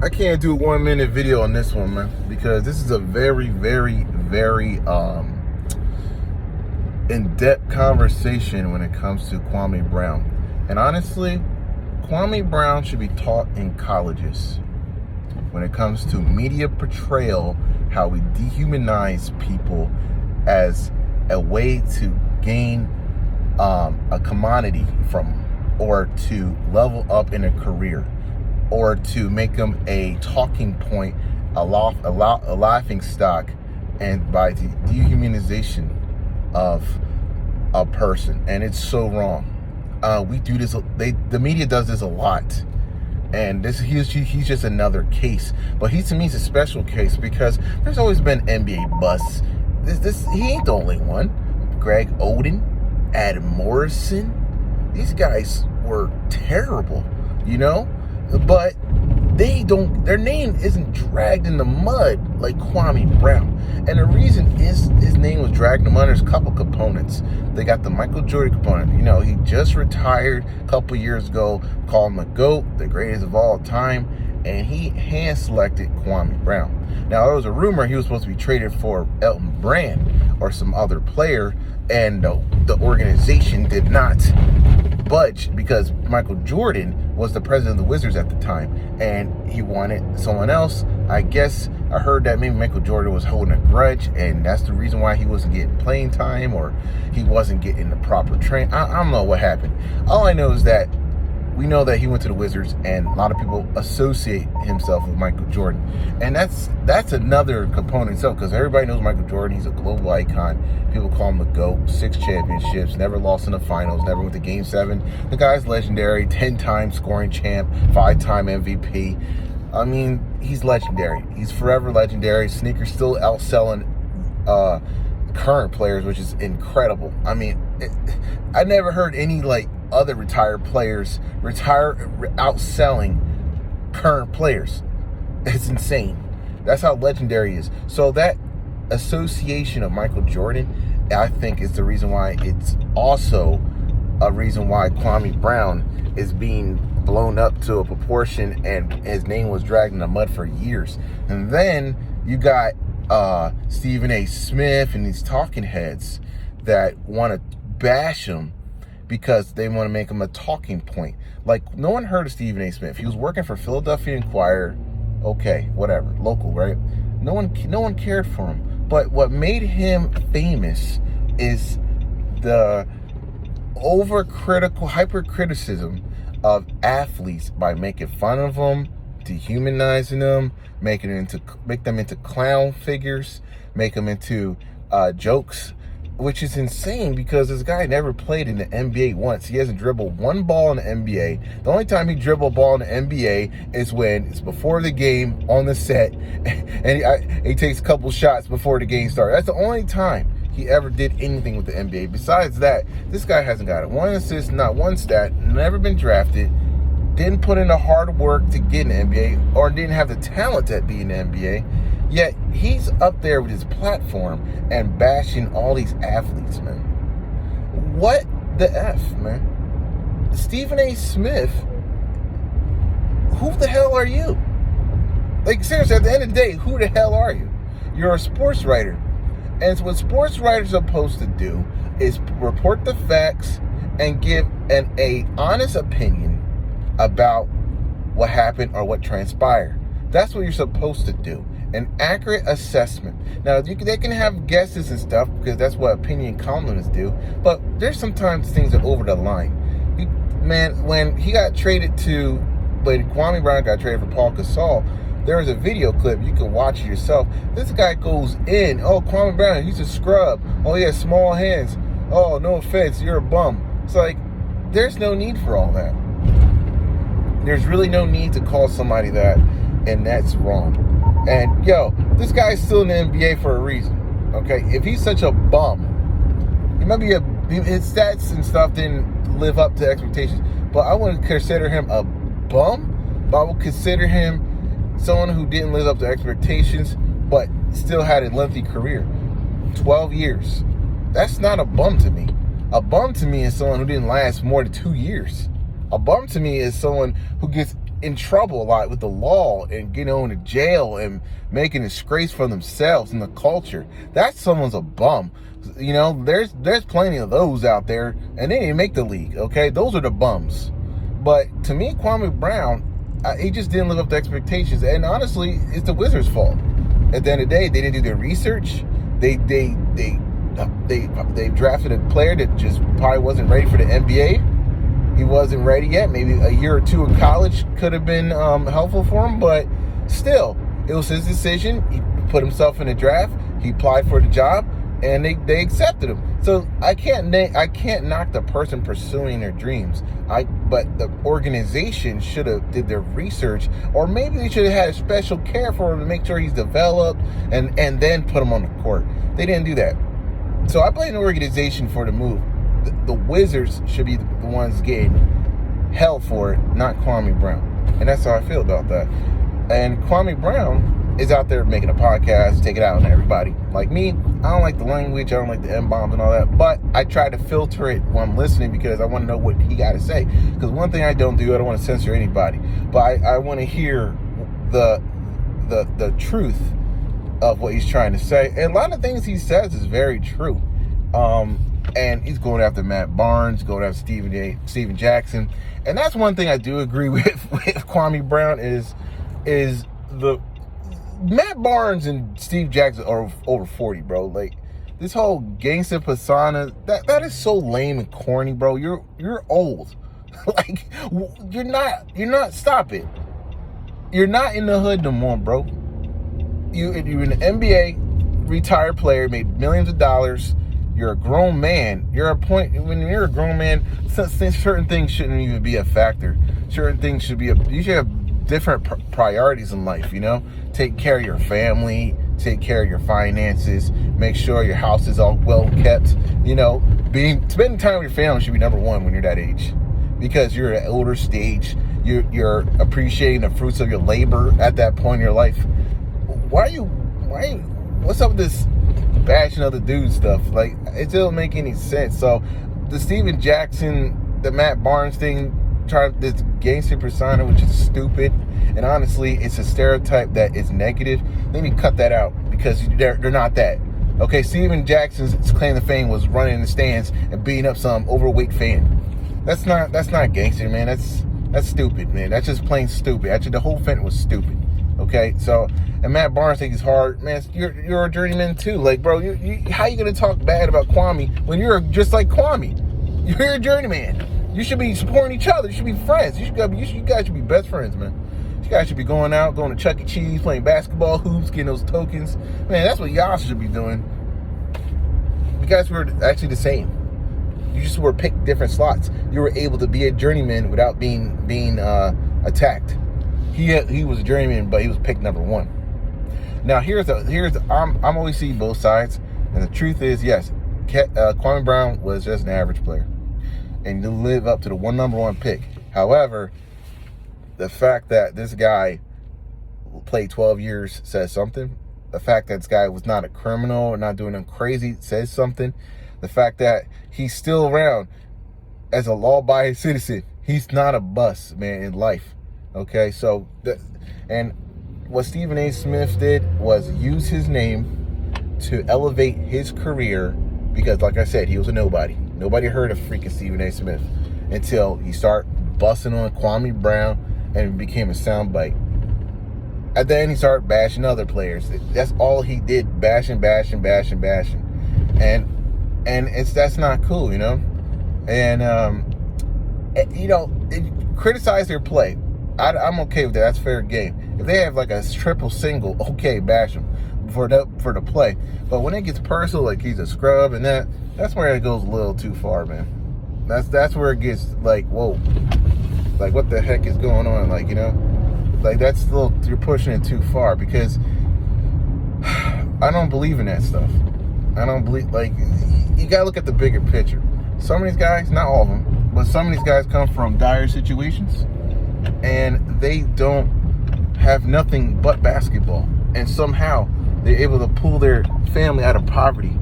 I can't do a 1 minute video on this one, man, because this is a very, very, very in-depth conversation when it comes to Kwame Brown. And honestly, Kwame Brown should be taught in colleges when it comes to media portrayal, how we dehumanize people as a way to gain a commodity from, or to level up in a career, or to make them a talking point, a laughing stock, and by the dehumanization of a person. And it's so wrong. We do this. The media does this a lot, and he's just another case. But to me, he's a special case because there's always been NBA busts. He ain't the only one. Greg Oden, Adam Morrison, these guys were terrible, but their name isn't dragged in the mud like Kwame Brown. And the reason is his name was dragged in the mud. There's a couple components. They got the Michael Jordan component. He just retired a couple years ago, called him the GOAT, the greatest of all time, and he hand-selected Kwame Brown. Now, there was a rumor he was supposed to be traded for Elton Brand or some other player, and the organization did not budge because Michael Jordan was the president of the Wizards at the time, and he wanted someone else. I guess I heard that maybe Michael Jordan was holding a grudge, and that's the reason why he wasn't getting playing time, or he wasn't getting the proper train. I don't know what happened. All I know is that we know that he went to the Wizards, and a lot of people associate himself with Michael Jordan. And that's another component itself, because everybody knows Michael Jordan. He's a global icon. People call him the GOAT. 6 championships, never lost in the finals, never went to Game 7. The guy's legendary, 10-time scoring champ, 5-time MVP. I mean, he's legendary. He's forever legendary. Sneakers still outselling current players, which is incredible. I mean, I never heard any other retired players outselling current players. It's insane. That's how legendary he is. So that association of Michael Jordan, I think, is the reason why it's also a reason why Kwame Brown is being blown up to a proportion, and his name was dragged in the mud for years. And then you got Stephen A. Smith and these talking heads that want to bash him because they want to make him a talking point. No one heard of Stephen A. Smith. He was working for Philadelphia Inquirer. Okay, whatever, local, right? No one cared for him. But what made him famous is the hypercriticism of athletes by making fun of them, dehumanizing them, make them into clown figures, make them into jokes, which is insane because this guy never played in the NBA once. He hasn't dribbled one ball in the NBA. The only time he dribbled a ball in the NBA is when it's before the game on the set, and he takes a couple shots before the game starts. That's the only time he ever did anything with the NBA. Besides that, this guy hasn't got one assist, not one stat, never been drafted, didn't put in the hard work to get in the NBA, or didn't have the talent to be in the NBA. Yet he's up there with his platform and bashing all these athletes, man. What the F, man? Stephen A. Smith, who the hell are you? Seriously, at the end of the day, who the hell are you? You're a sports writer. And what sports writers are supposed to do is report the facts and give an honest opinion about what happened or what transpired. That's what you're supposed to do. An accurate assessment. Now, they can have guesses and stuff because that's what opinion columnists do, but there's sometimes things that are over the line. When Kwame Brown got traded for Paul Gasol, there was a video clip. You can watch it yourself. This guy goes in. Oh, Kwame Brown, he's a scrub. Oh, he has small hands. Oh, no offense, you're a bum. It's there's no need for all that. There's really no need to call somebody that, and that's wrong. And this guy's still in the NBA for a reason. Okay, if he's such a bum, he might be his stats and stuff didn't live up to expectations. But I wouldn't consider him a bum. But I would consider him someone who didn't live up to expectations, but still had a lengthy career, 12 years. That's not a bum to me. A bum to me is someone who didn't last more than 2 years. A bum to me is someone who gets in trouble a lot with the law and getting into jail and making a disgrace for themselves and the culture. That's someone's a bum. You know, there's plenty of those out there, and they didn't make the league. Okay, those are the bums. But to me, Kwame Brown, he just didn't live up to expectations. And honestly, it's the Wizards' fault. At the end of the day, they didn't do their research. They drafted a player that just probably wasn't ready for the NBA. He wasn't ready yet. Maybe a year or two in college could have been helpful for him, but still, it was his decision. He put himself in the draft. He applied for the job, and they accepted him. So I can't knock the person pursuing their dreams. But the organization should have did their research, or maybe they should have had a special care for him to make sure he's developed, and then put him on the court. They didn't do that. So I blame the organization for the move. The Wizards should be the ones getting hell for it, not Kwame Brown. And that's how I feel about that. And Kwame Brown is out there making a podcast, take it out on everybody. Like me, I don't like the language, I don't like the M-bombs and all that, but I try to filter it when I'm listening because I want to know what he got to say. Because one thing I don't do, I don't want to censor anybody, but I want to hear the truth of what he's trying to say. And a lot of things he says is very true. And he's going after Matt Barnes, going after Steven Jackson. And that's one thing I do agree with Kwame Brown is the Matt Barnes and Steve Jackson are over 40, bro. Like, this whole gangster persona, that is so lame and corny, bro. You're old. Like, you're not, stop it. You're not in the hood no more, bro. You're an NBA retired player, made millions of dollars. You're a grown man. When you're a grown man, certain things shouldn't even be a factor. Certain things you should have different priorities in life, you know? Take care of your family, take care of your finances, make sure your house is all well kept. You know, spending time with your family should be number one when you're that age. Because you're at an older stage, you're appreciating the fruits of your labor at that point in your life. What's up with this bashing other dudes stuff? Like, it doesn't make any sense. So the Steven Jackson, the Matt Barnes thing, this gangster persona, which is stupid, and honestly, it's a stereotype that is negative. They need to cut that out because they're not that. Okay, Steven Jackson's claim to fame was running in the stands and beating up some overweight fan. That's not gangster, man. That's stupid, man. That's just plain stupid. Actually, the whole event was stupid. Okay, so, and Matt Barnes think he's hard, man. You're a journeyman too. Like, bro, how you gonna talk bad about Kwame when you're just like Kwame? You're a journeyman. You should be supporting each other. You should be friends. You guys should be best friends, man. You guys should be going to Chuck E. Cheese, playing basketball hoops, getting those tokens. Man, that's what y'all should be doing. You guys were actually the same. You just were picked different slots. You were able to be a journeyman without being attacked. He was a journeyman, but he was picked number one. Now I'm always seeing both sides, and the truth is, yes, Kwame Brown was just an average player, and he lived up to the number one pick. However, the fact that this guy played 12 years says something. The fact that this guy was not a criminal or not doing anything crazy says something. The fact that he's still around as a law-abiding citizen, he's not a bust, man, in life. Okay, so, and what Stephen A. Smith did was use his name to elevate his career because, like I said, he was a nobody. Nobody heard of freaking Stephen A. Smith until he started busting on Kwame Brown and became a soundbite. And then he started bashing other players. That's all he did, bashing. And that's not cool, you know? And, criticize their play. I'm okay with that. That's fair game. If they have like a triple single, okay, bash them for the play. But when it gets personal, like he's a scrub and that's where it goes a little too far, man. That's where it gets like, whoa. Like, what the heck is going on? Like, you know? Like, you're pushing it too far because I don't believe in that stuff. I don't believe, like, you gotta look at the bigger picture. Some of these guys, not all of them, but some of these guys come from dire situations and they don't have nothing but basketball. And somehow they're able to pull their family out of poverty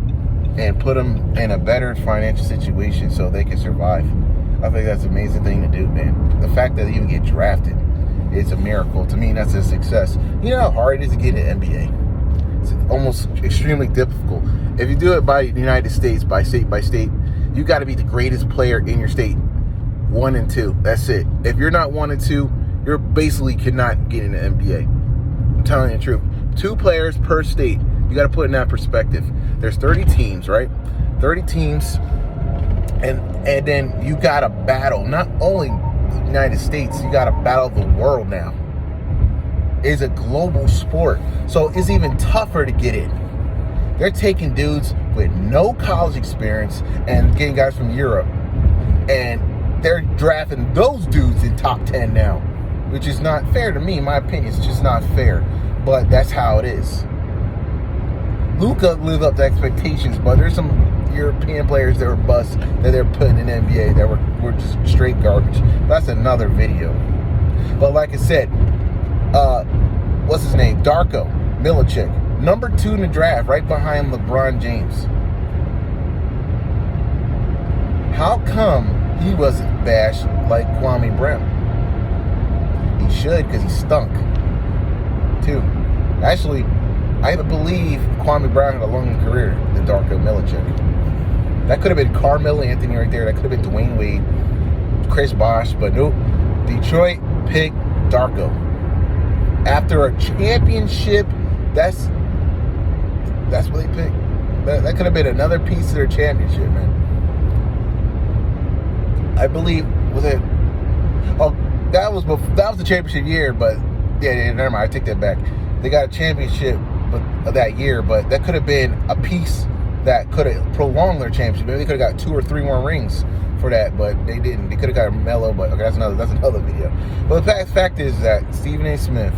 and put them in a better financial situation so they can survive. I think that's an amazing thing to do, man. The fact that they even get drafted. it's a miracle. To me, that's a success. You know how hard it is to get an NBA? It's almost extremely difficult. If you do it by the United States, by state, you got to be the greatest player in your state. 1 and 2. That's it. If you're not 1 and 2, you're basically cannot get in the NBA. I'm telling you the truth. 2 players per state. You got to put in that perspective. There's 30 teams, right? 30 teams. And then you got to battle not only the United States, you got to battle the world now. It's a global sport. So it's even tougher to get in. They're taking dudes with no college experience and getting guys from Europe. And they're drafting those dudes in top 10 now, which is not fair to me. In my opinion, it's just not fair. But that's how it is. Luka lived up to expectations, but there's some European players that were bust that they're putting in the NBA that were just straight garbage. That's another video. But like I said, what's his name? Darko Milicic, number 2 in the draft, right behind LeBron James. How come he wasn't bashed like Kwame Brown? He should, because he stunk too. Actually, I believe Kwame Brown had a longer career than Darko Milicic. That could have been Carmelo Anthony right there. That could have been Dwayne Wade, Chris Bosh, but nope. Detroit picked Darko. After a championship, that's what they picked. That could have been another piece of their championship, man. I believe that was the championship year, but yeah, never mind. I take that back. They got a championship that year, but that could have been a piece that could have prolonged their championship. Maybe they could have got 2 or 3 more rings for that, but they didn't. They could have got a Melo, but okay, that's another video. But the fact is that Stephen A. Smith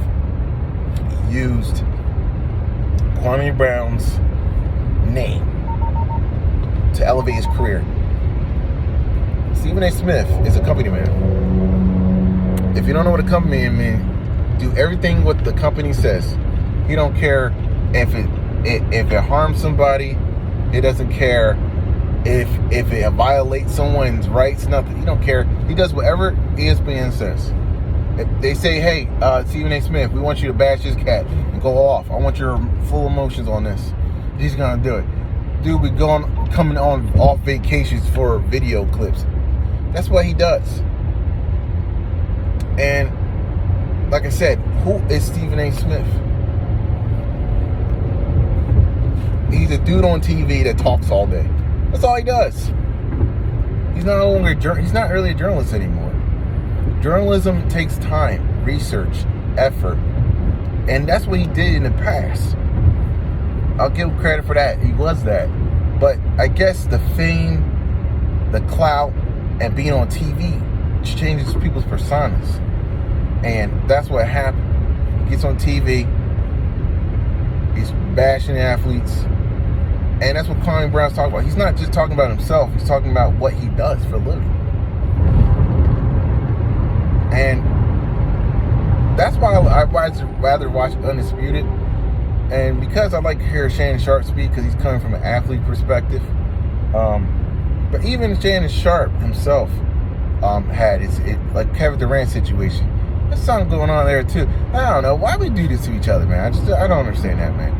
used Kwame Brown's name to elevate his career. Stephen A. Smith is a company man. If you don't know what a company man means, do everything what the company says. He don't care if it harms somebody. He doesn't care if it violates someone's rights. Nothing. He don't care. He does whatever ESPN says. If they say, hey, Stephen A. Smith, we want you to bash this cat and go off. I want your full emotions on this. He's gonna do it. Dude be coming on off vacations for video clips. That's what he does. And like I said, who is Stephen A. Smith? He's a dude on TV that talks all day. That's all he does. He's not really a journalist anymore. Journalism takes time, research, effort, and that's what he did in the past. I'll give him credit for that. He was that. But I guess the fame, the clout, and being on TV changes people's personas. And that's what happened. He gets on TV, he's bashing athletes, and that's what Kwame Brown's talking about. He's not just talking about himself, he's talking about what he does for a living. And that's why I'd rather watch Undisputed. And because I like to hear Shannon Sharp speak, because he's coming from an athlete perspective. But even Shannon Sharp himself had like Kevin Durant situation. There's something going on there too. I don't know why we do this to each other, man. I don't understand that, man.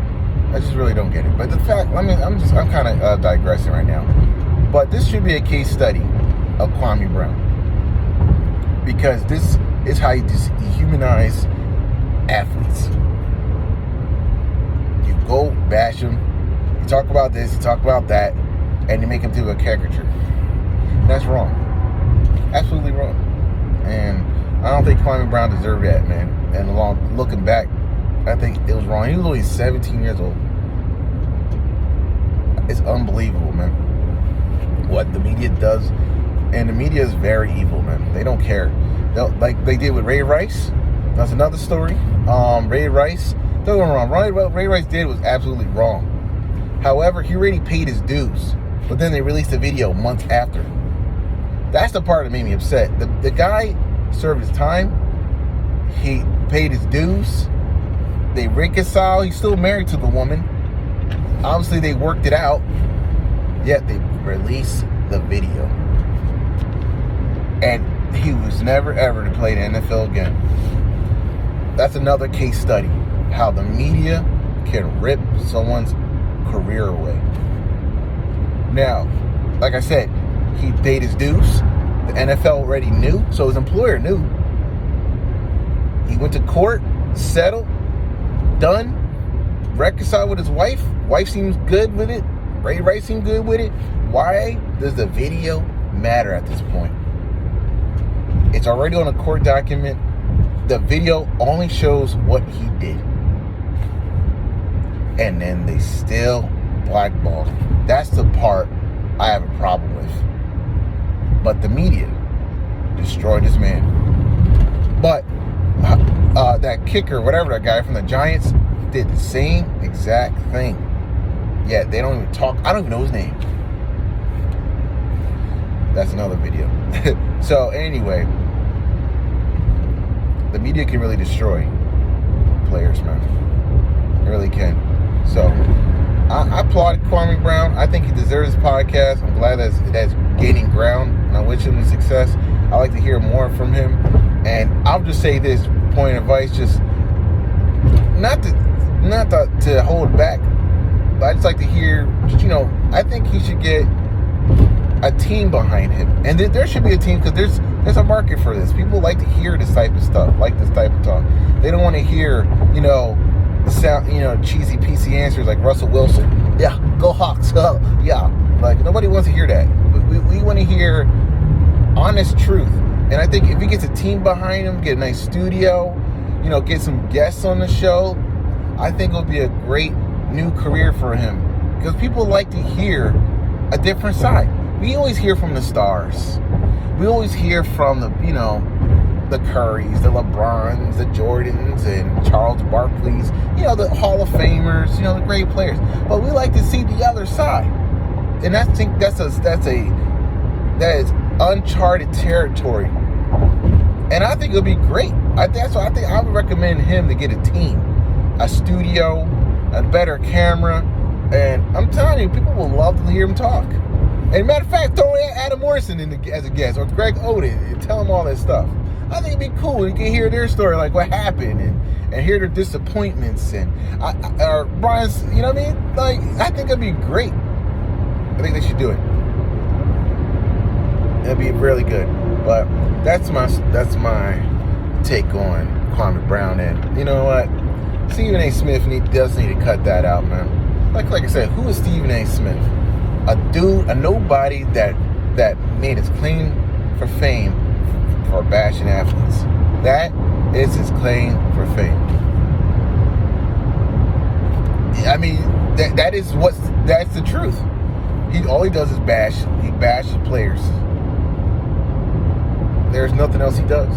I just really don't get it. But the fact, I'm kind of digressing right now. But this should be a case study of Kwame Brown, because this is how you just dehumanize athletes. You go bash them, you talk about this, you talk about that, and you make them do a caricature. That's wrong. Absolutely wrong. And I don't think Kwame Brown deserved that, man. And looking back, I think it was wrong. He was only 17 years old. It's unbelievable, man, what the media does. And the media is very evil, man. They don't care. Like they did with Ray Rice. That's another story. Ray Rice, don't get me wrong. What Ray Rice did was absolutely wrong. However, he already paid his dues. But then they released a video months after. That's the part that made me upset. The guy served his time. He paid his dues. They reconciled. He's still married to the woman. Obviously, they worked it out. Yet they released the video. And he was never, ever to play the NFL again. That's another case study. How the media can rip someone's career away. Now, like I said, he paid his dues. The NFL already knew, so his employer knew. He went to court, settled, done, reconciled with his wife. Wife seems good with it. Ray Rice seemed good with it. Why does the video matter at this point? It's already on a court document. The video only shows what he did. And then they still blackballed him. That's the part I have a problem with. But the media destroyed this man. But that kicker, whatever, that guy from the Giants, did the same exact thing. Yet they don't even talk. I don't even know his name. That's another video. So anyway, the media can really destroy players, man. It really can. So I applaud Kwame Brown. I think he deserves this podcast. I'm glad that's gaining ground, and I wish him success. I like to hear more from him. And I'll just say this point of advice, just not to hold back, but I just like to hear, I think he should get a team behind him. And there should be a team, because there's a market for this. People like to hear this type of stuff, like this type of talk. They don't want to hear, cheesy PC answers like Russell Wilson. Yeah, go Hawks. Yeah, like nobody wants to hear that. We want to hear honest truth. And I think if he gets a team behind him, get a nice studio, get some guests on the show, I think it'll be a great new career for him. Because people like to hear a different side. We always hear from the stars. We always hear from the Currys, the LeBrons, the Jordans, and Charles Barkley's, the Hall of Famers, the great players. But we like to see the other side. And I think that is uncharted territory. And I think it'll be great. That's why I think I would recommend him to get a team, a studio, a better camera. And I'm telling you, people will love to hear him talk. And matter of fact, throw Adam Morrison as a guest, or Greg Oden, and tell him all that stuff. I think it'd be cool. You can hear their story, like what happened, and hear their disappointments, or Brian's, you know what I mean? Like, I think it'd be great. I think they should do it. It'd be really good. But that's my take on Kwame Brown. And you know what? Stephen A. Smith does need to cut that out, man. Like I said, who is Stephen A. Smith? A dude, a nobody that made his claim for fame for bashing athletes. That is his claim for fame. I mean, that's the truth. All he does is bash. He bashes players. There's nothing else he does.